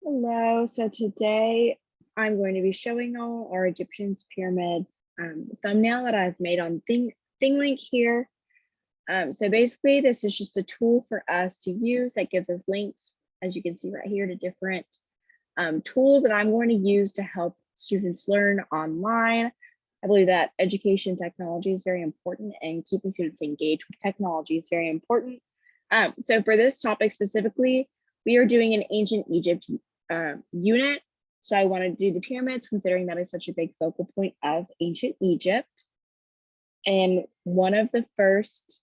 Hello, so today I'm going to be showing all our Egyptian pyramids thumbnail that I've made on thinglink here. So basically this is just a tool for us to use that gives us links, as you can see right here, to different tools that I'm going to use to help students learn online. I believe that education technology is very important and keeping students engaged with technology is very important. So for this topic specifically, we are doing an ancient Egypt unit. So I wanted to do the pyramids, considering that is such a big focal point of ancient Egypt. And one of the first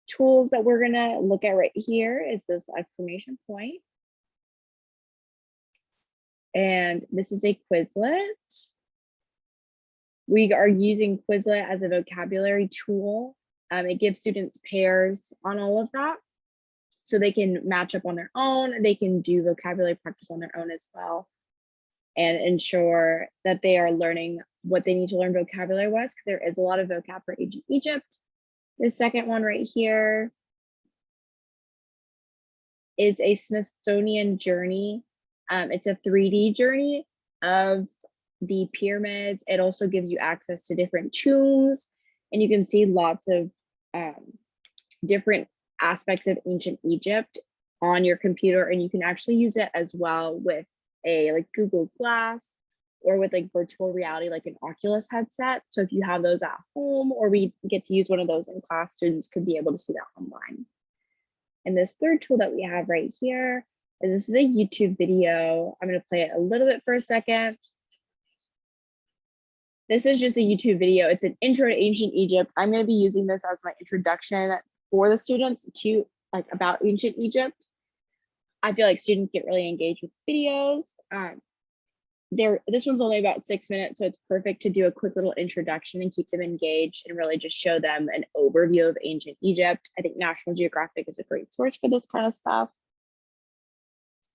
tools that we're gonna look at right here is this exclamation point. And this is a Quizlet. We are using Quizlet as a vocabulary tool. It gives students pairs on all of that, so they can match up on their own. They can do vocabulary practice on their own as well, and ensure that they are learning what they need to learn vocabulary-wise, because there is a lot of vocab for ancient Egypt. The second one right here is a Smithsonian journey. It's a 3D journey of the pyramids. It also gives you access to different tombs, and you can see lots of different aspects of ancient Egypt on your computer, and you can actually use it as well with a Google Glass or with virtual reality, like an Oculus headset. So if you have those at home, or we get to use one of those in class, students could be able to see that online. And this third tool that we have right here is this is a YouTube video. I'm going to play it a little bit for a second. This is just a YouTube video. It's an intro to ancient Egypt. I'm going to be using this as my introduction for the students to about ancient Egypt. I feel like students get really engaged with videos. This one's only about 6 minutes, so it's perfect to do a quick little introduction and keep them engaged and really just show them an overview of ancient Egypt. I think National Geographic is a great source for this kind of stuff.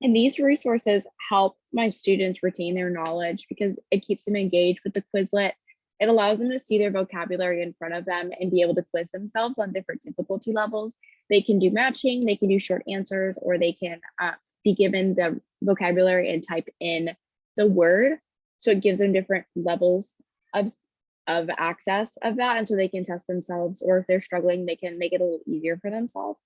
And these resources help my students retain their knowledge because it keeps them engaged with the Quizlet. It allows them to see their vocabulary in front of them and be able to quiz themselves on different difficulty levels. They can do matching, they can do short answers, or they can be given the vocabulary and type in the word. So it gives them different levels of access of that. And so they can test themselves, or if they're struggling, they can make it a little easier for themselves.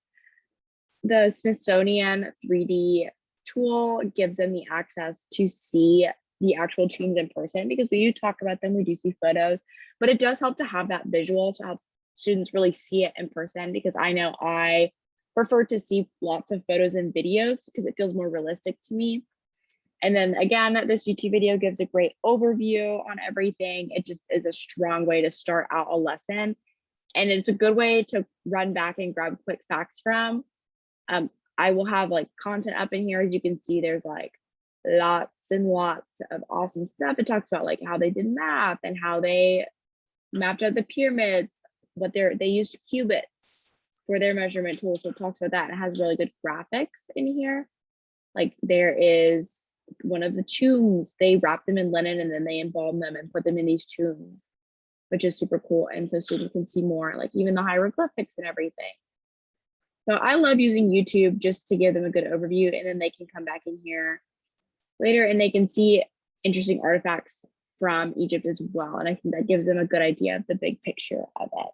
The Smithsonian 3D tool gives them the access to see the actual tombs in person, because we do talk about them, we do see photos, but it does help to have that visual to help students really see it in person, because I know I prefer to see lots of photos and videos because it feels more realistic to me. And then again, this YouTube video gives a great overview on everything. It just is a strong way to start out a lesson. And it's a good way to run back and grab quick facts from. I will have content up in here. As you can see, there's lots and lots of awesome stuff. It talks about how they did math and how they mapped out the pyramids, what they used cubits for their measurement tool. So it talks about that. It has really good graphics in here. There is one of the tombs, they wrap them in linen and then they embalm them and put them in these tombs, which is super cool. And so students can see more, even the hieroglyphics and everything. So I love using YouTube just to give them a good overview, and then they can come back in here later and they can see interesting artifacts from Egypt as well. And I think that gives them a good idea of the big picture of it.